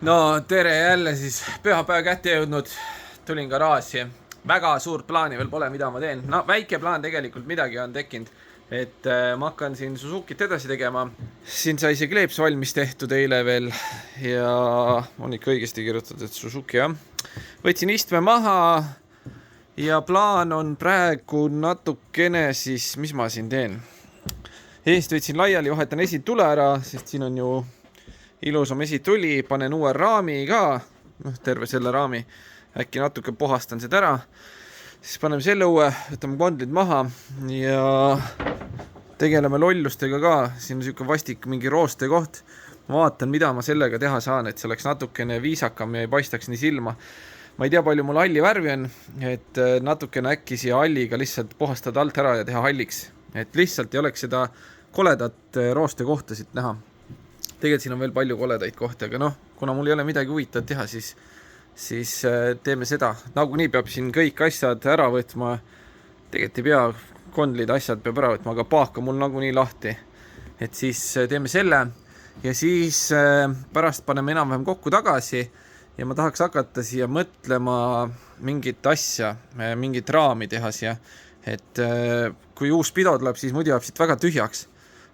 No tere jälle siis pühapäev kätte jõudnud, tulin garaaži, väga suurt plaani veel pole, mida ma teen, no väike plaan tegelikult midagi on tekkinud, et ma hakkan siin Suzukit edasi tegema, siin sai see kleeps valmis tehtud eile veel ja on ikka õigesti kirjutatud, et Suzuki jah, võtsin istme maha ja plaan on praegu natukene siis, mis ma siin teen, eest võtsin laiali, vahetan esitule ära, sest siin on ju ilusam esituli, panen uue raami ka, terve selle raami, äkki natuke puhastan seda ära, siis paneme selle uue, võtame kondlid maha ja tegeleme lollustega ka, siin on siuke vastik mingi rooste koht, ma vaatan, mida ma sellega teha saan, et see oleks natukene viisakam ja ei paistaks nii silma. Ma ei tea, palju mul halli värvi on, et natukene äkki siia halliga lihtsalt puhastada alt ära ja teha halliks, et lihtsalt ei oleks seda koledat rooste kohta siit näha. Tegelikult siin on veel palju koledaid kohti, aga noh, kuna mul ei ole midagi huvitavat teha, siis teeme seda. Nagunii peab siin kõik asjad ära võtma. Tegelikult ei pea, kondlid asjad peab ära võtma, aga paak on mul nagunii lahti. Et siis teeme selle ja siis pärast paneme enam-vähem kokku tagasi ja ma tahaks hakata siia mõtlema mingit asja, mingit raami teha siia. Et kui uus pido tuleb, siis muidu jääb siit väga tühjaks.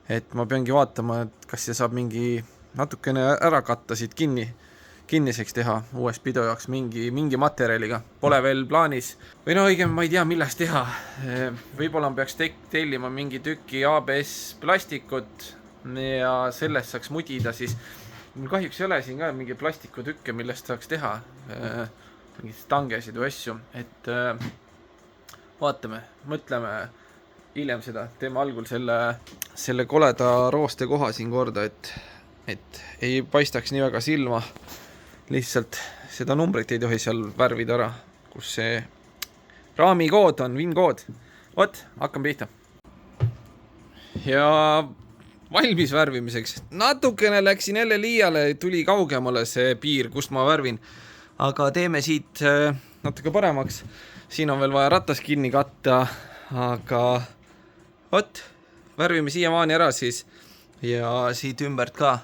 Et ma peangi vaatama, et kas see saab mingi natukene ära katta siit kinniseks teha uues pido jaoks mingi materjaliga. Pole veel plaanis. Või no õigem, ma ei tea, millest teha. Võib-olla peaks tellima mingi tüki ABS plastikut ja sellest saaks mudida siis. Mul kahjuks ei ole siin ka mingi plastikutükke, millest saaks teha. Mingid stangesid või asju. Et vaatame, mõtleme hiljem seda, teeme algul selle koleda rooste koha siin korda, et ei paistaks nii väga silma. Lihtsalt seda numbrit ei tohi seal värvida ära, kus see raamikood on, VIN-kood. Vot, hakkame pihta. Ja valmis värvimiseks. Natukene läksin jälle liiale, tuli kaugemale see piir, kust ma värvin. Aga teeme siit natuke paremaks. Siin on veel vaja ratas kinni katta, aga vot, värvime siiamaani ära siis ja siit ümbert ka.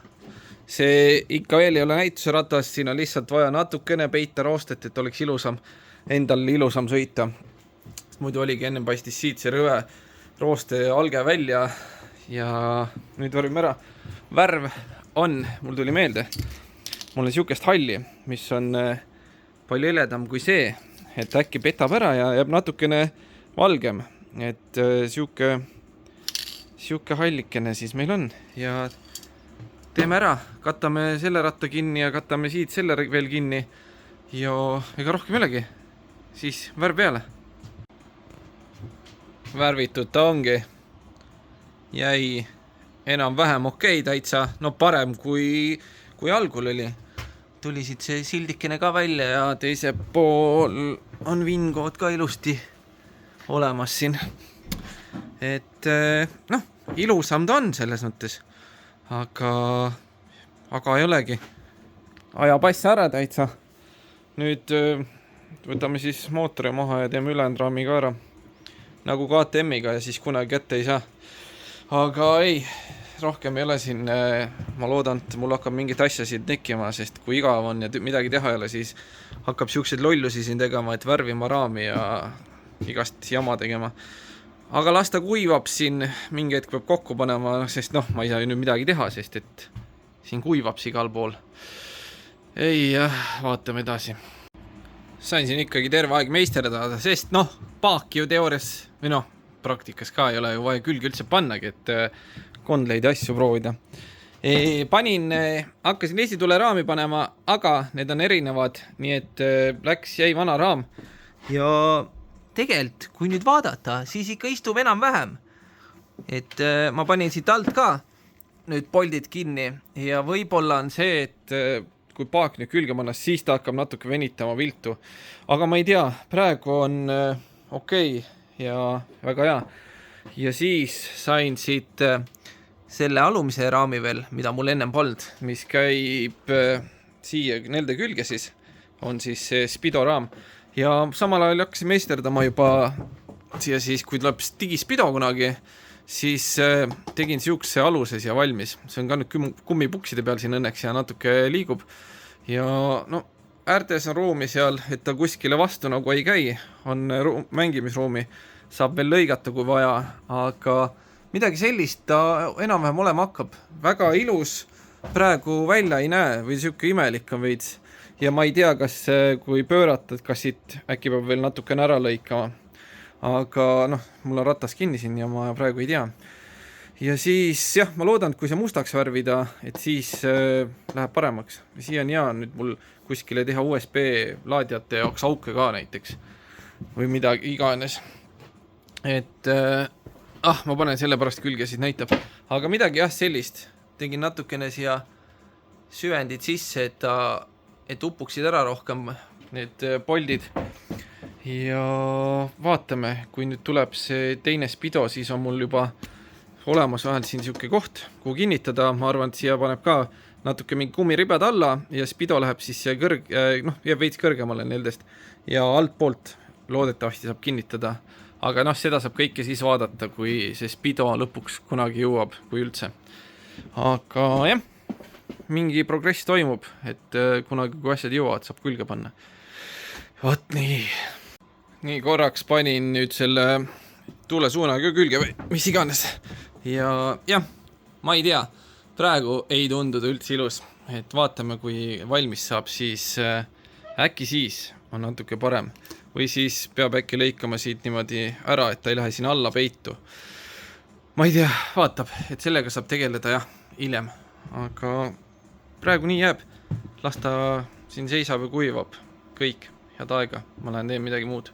See ikka veel ei ole näituse ratas, siin on lihtsalt vaja natukene peita roostet, et oleks ilusam, endal ilusam sõita. Muidu oligi ennem paistis siit see rõve rooste alge välja ja nüüd värvime ära. Värv on, mul tuli meelde, mul on siukest halli, mis on palju heledam kui see, et äkki petab ära ja jääb natukene valgem. Et siuke hallikene siis meil on ja teeme ära, katame selle ratta kinni ja katame siit selle veel kinni ja ega rohkem ülegi, siis värv peale. Värvitud ta ongi, jäi enam-vähem okei täitsa, no parem kui algul oli. Tuli siit see sildikene ka välja ja teise pool on VIN-kood ka ilusti olemas siin. Et noh, ilusam ta on selles mõttes, aga ei olegi. Ajab asja ära täitsa. Nüüd võtame siis mootori maha ja teeme ülejäänud raami ka ära. Nagu KTM-iga ja siis kunagi kätte ei saa. Aga ei, rohkem ei ole siin, ma loodan, et mul hakkab mingit asja siin tekkima, sest kui igav on ja midagi teha ei ole, siis hakkab siukseid lollusi siin tegema, et värvima raami ja igast jama tegema. Aga las ta kuivab siin, mingi hetk peab kokku panema, sest noh, ma ei saa ju nüüd midagi teha, sest et siin kuivab see igal pool. Ei, vaatame edasi. Sain siin ikkagi terve aeg meisterdada, sest noh, paaki ju teoorias, või noh, praktikas ka ei ole ju vaja külge üldse pannagi, et kondleid asju proovida. Hakkasin esitule raami panema, aga need on erinevad, nii et jäi vana raam ja tegelikult, kui nüüd vaadata, siis ikka istub enam-vähem. Et ma panin siit alt ka nüüd poldid kinni ja võib-olla on see, et kui paak nüüd külge pannas, siis ta hakkab natuke venitama viltu. Aga ma ei tea, praegu on okei ja väga hea. Ja siis sain siit selle alumise raami veel, mida mul ennem polnud, mis käib siia nelde külge siis, on siis see Spido raam. Ja samal ajal hakkasin meisterdama juba siia siis, kui tuleb digispido kunagi, siis tegin siukse aluse siia valmis. See on ka nüüd kummipukside peal siin õnneks ja natuke liigub. ja no äärtes on ruumi seal, et ta kuskile vastu nagu ei käi, on mängimisruumi, saab veel lõigata kui vaja, aga midagi sellist ta enam-vähem olema hakkab. Väga ilus praegu välja ei näe või siuke imelik on veits ja ma ei tea, kas kui pöörata, et kas siit äkki peab veel natukene ära lõikama, aga noh, mul on ratas kinni siin ja ma praegu ei tea. Ja siis jah, ma loodan, et kui see mustaks värvida, et siis läheb paremaks. Siiani hea on nüüd mul kuskile teha USB laadijate jaoks auke ka näiteks või midagi iganes. Et ma panen selle pärast külge, siis näitab. Aga midagi jah sellist. Tegin natukene siia süvendid sisse, et upuksid ära rohkem need poldid. Ja vaatame, kui nüüd tuleb see teine spido, siis on mul juba olemas vähemalt siin siuke koht, kuhu kinnitada. Ma arvan, et siia paneb ka natuke mingi kummiribad alla ja spido läheb siis siia jääb veits kõrgemale nendest ja alt poolt loodetavasti saab kinnitada. Aga noh, seda saab kõike siis vaadata, kui see spido lõpuks kunagi jõuab, kui üldse. Aga jah, mingi progress toimub, et kunagi kui asjad jõuavad, saab külge panna. Vot nii. Nii, korraks panin nüüd selle tuulesuunaga külge või mis iganes. Ja jah, ma ei tea, praegu ei tunduda üldse ilus, et vaatame, kui valmis saab, siis äkki siis on natuke parem. Või siis peab äkki lõikama siit niimoodi ära, et ta ei lähe siin alla peitu. Ma ei tea, vaatab, et sellega saab tegeleda jah, hiljem. Aga praegu nii jääb, las ta siin seisab ja kuivab kõik, head aega, ma lähen teen midagi muud.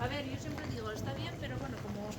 A ver, yo siempre digo, está bien, pero bueno, como...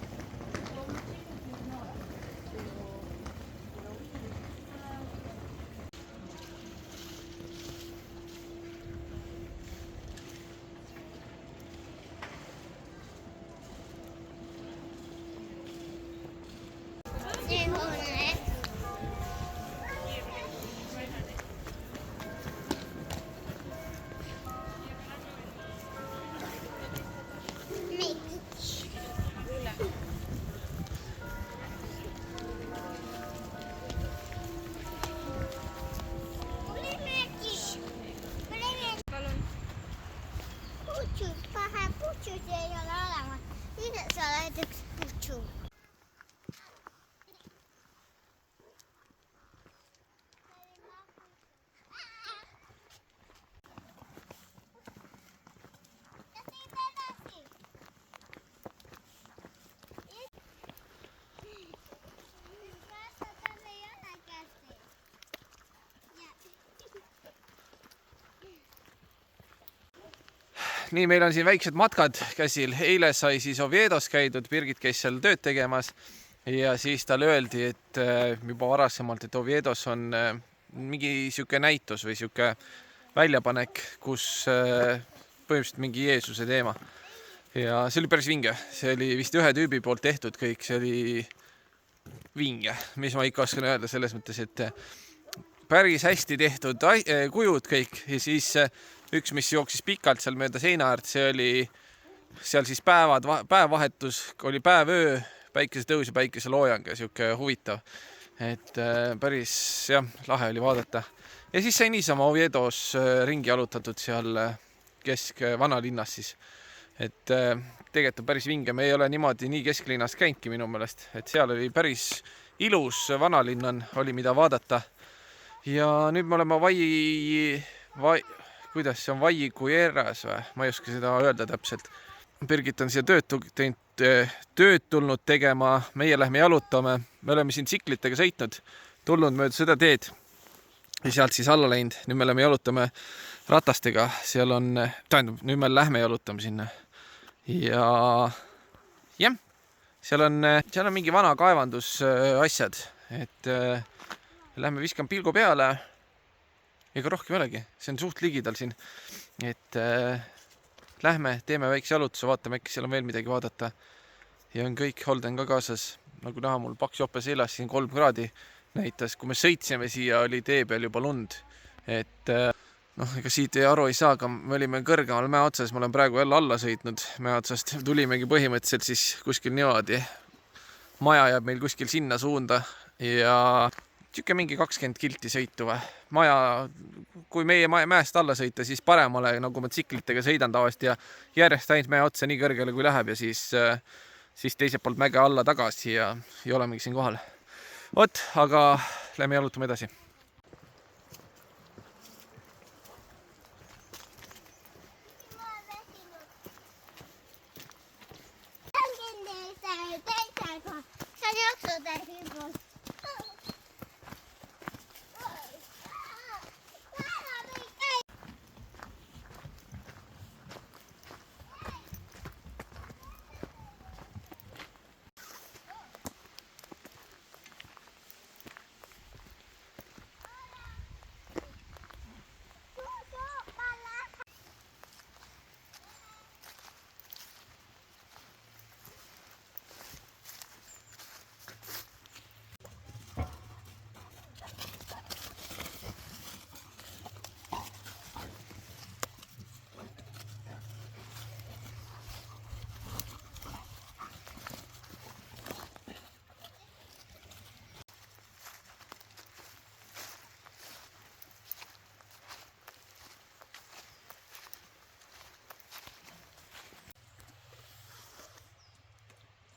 Puccius ei ole olemassa. Miten sä olet yksi puccius? Nii, meil on siin väiksed matkad käsil. Eile sai siis Oviedos käidud, Birgit käis seal tööd tegemas ja siis talle öeldi, et juba varasemalt, et Oviedos on mingi siuke näitus või siuke väljapanek, kus põhimõtteliselt mingi Jeesuse teema. Ja see oli päris vinge. See oli vist ühe tüübi poolt tehtud kõik. See oli vinge, mis ma ikka oskan öelda selles mõttes, et päris hästi tehtud kujud kõik ja siis üks, mis jooksis pikalt seal mööda seina äärt, see oli seal siis päevvahetus, oli päev-öö, päikesetõus ja päikeseloojang ja siuke huvitav. Et päris jah, lahe oli vaadata. Ja siis sai niisama Oviedos ringi jalutatud seal vanalinnas siis. Et tegelikult on päris vinge, me ei ole niimoodi nii kesklinnas käinudki minu meelest, et seal oli päris ilus vanalinnan, oli mida vaadata. Ja nüüd me oleme kuidas see on, Vaigueras või? Ma ei oska seda öelda täpselt. Birgit on siia tööd tulnud tegema, meie lähme jalutame. Me oleme siin tsiklitega sõitnud, tulnud mööda seda teed ja sealt siis alla läinud. Nüüd me oleme jalutame ratastega, seal on, tähendab, nüüd me lähme jalutame sinna. Ja jah, seal on mingi vana kaevandus asjad, et lähme viskan pilgu peale. Ega rohkem olegi, see on suht ligidal siin, et lähme, teeme väikse jalutuse, vaatame, äkki seal on veel midagi vaadata. Ja on kõik, Holden ka kaasas, nagu näha mul paks jope seljas, siin 3 kraadi näitas. Kui me sõitsime siia, oli tee peal juba lund, et ega siit aru ei saa, aga me olime kõrgemal mäe otsas, ma olen praegu jälle alla sõitnud mäe otsast, tulimegi põhimõtteliselt siis kuskil niimoodi. Maja jääb meil kuskil sinna suunda ja siuke mingi 20 kilti sõitu või. Maja, kui meie mäest alla sõita, siis paremale, nagu ma tsiklitega sõidan tavaliselt ja järjest ainult mäe otsa nii kõrgele kui läheb ja siis teiselt poolt mäge alla tagasi ja olemegi siin kohal. Vot, aga lähme jalutame edasi.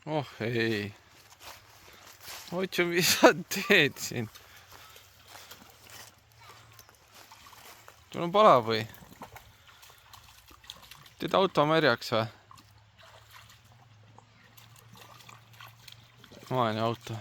Oh ei. Oitsu, mis sa teed siin? Sul on palav või? Teed auto märjaks või? Vaene auto.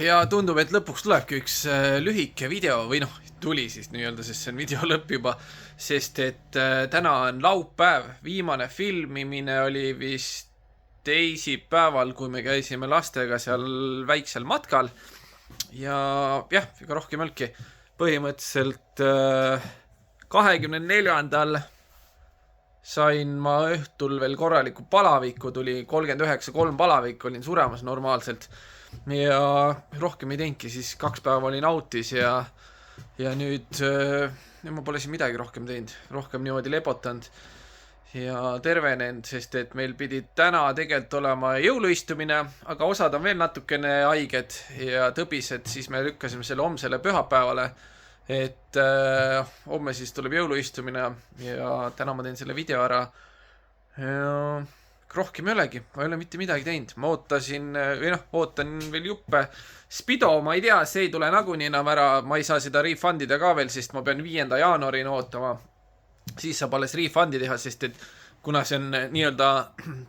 ja tundub, et lõpuks tulebki üks lühike video või noh, tuli siis nii-öelda, sest see on video lõpp juba, sest et täna on laupäev, viimane filmimine oli vist teisipäeval, kui me käisime lastega seal väiksel matkal ja jah, ega rohkem olnudki. Põhimõtteliselt 24. sain ma õhtul veel korraliku palaviku, tuli 39,3 palavik, olin suremas normaalselt ja rohkem ei teinudki, siis 2 päeva olin autis ja nüüd ma pole siin midagi rohkem teinud, rohkem niimoodi lepotanud ja tervenenud, sest et meil pidi täna tegelikult olema jõuluistumine, aga osad on veel natukene haiged ja tõbised, siis me lükkasime selle homsele pühapäevale, et homme siis tuleb jõuluistumine ja täna ma teen selle video ära ja rohkem ei olegi, ma ei ole mitte midagi teinud, ma ootasin, või noh, ootan veel juppe. Spido, ma ei tea, see ei tule nagunii enam ära, ma ei saa seda refundida ka veel, sest ma pean 5. jaanuarini ootama. Siis saab alles refundi teha, sest et kuna see on nii-öelda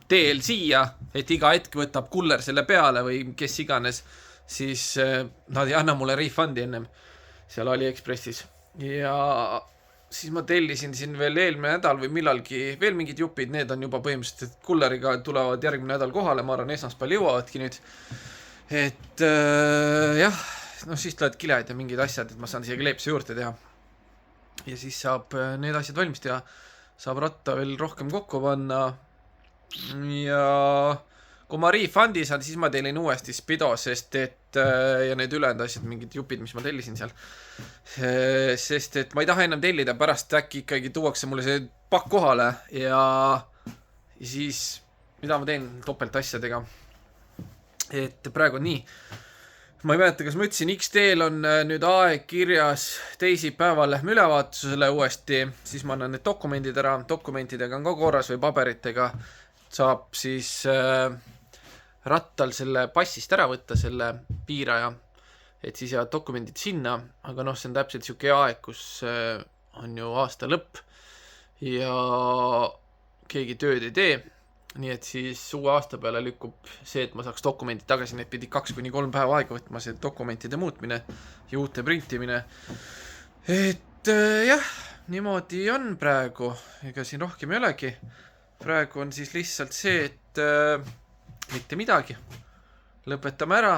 teel siia, et iga hetk võtab kuller selle peale või kes iganes, siis nad ei anna mulle refundi ennem seal AliExpressis. Ja siis ma tellisin siin veel eelmine nädal või millalgi veel mingid jupid, need on juba põhimõtteliselt kulleriga tulevad järgmine nädal kohale, ma arvan esmaspäeval jõuavadki nüüd. Et jah, no siis tulevad kileid ja mingid asjad, et ma saan siia kleepse juurde teha. Ja siis saab need asjad valmis teha, saab ratta veel rohkem kokku panna ja kui ma refundi saan, siis ma tellin uuesti Spido, sest et ja need ülejäänud asjad, mingid jupid, mis ma tellisin seal, sest et ma ei taha ennem tellida, pärast äkki ikkagi tuuakse mulle see pakk kohale ja siis mida ma teen topelt asjadega, et praegu on nii. Ma ei mäleta, kas ma ütlesin, XD-l on nüüd aeg kirjas teisipäeval lähme ülevaatusele uuesti, siis ma annan need dokumendid ära, dokumentidega on ka korras või paberitega, saab siis rattal selle passist ära võtta, selle piiraja, et siis jäävad dokumendid sinna, aga noh, see on täpselt siuke aeg, kus on ju aasta lõpp ja keegi tööd ei tee, nii et siis uue aasta peale lükkub see, et ma saaks dokumendid tagasi, need pidi 2-3 päeva aega võtma, see dokumentide muutmine ja uute printimine, et jah, niimoodi on praegu, ega siin rohkem ei olegi, praegu on siis lihtsalt see, et mitte midagi, lõpetame ära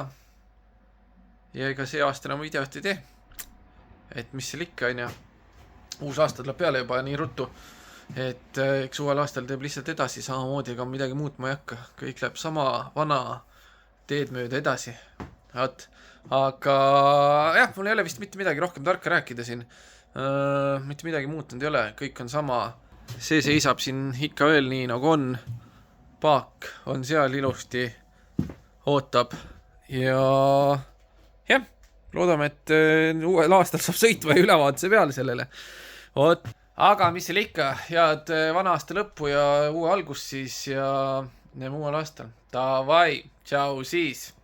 ja ega see aasta enam videot ei tee, et mis seal ikka on ja uus aasta tuleb peale juba nii ruttu, et eks uuel aastal teeb lihtsalt edasi samamoodi, ega midagi muutma ei hakka, kõik läheb sama vana teed mööda edasi, aga jah, mul ei ole vist mitte midagi rohkem tarka rääkida siin, mitte midagi muutunud ei ole, kõik on sama, see seisab siin ikka veel nii nagu on, paak on seal ilusti, ootab ja jah, loodame, et uuel aastal saab sõitva ja ülevaatuse peale sellele. Aga mis seal ikka, head vana aasta lõppu ja uue algust siis ja näeme uuel aastal. Davai, tšau siis!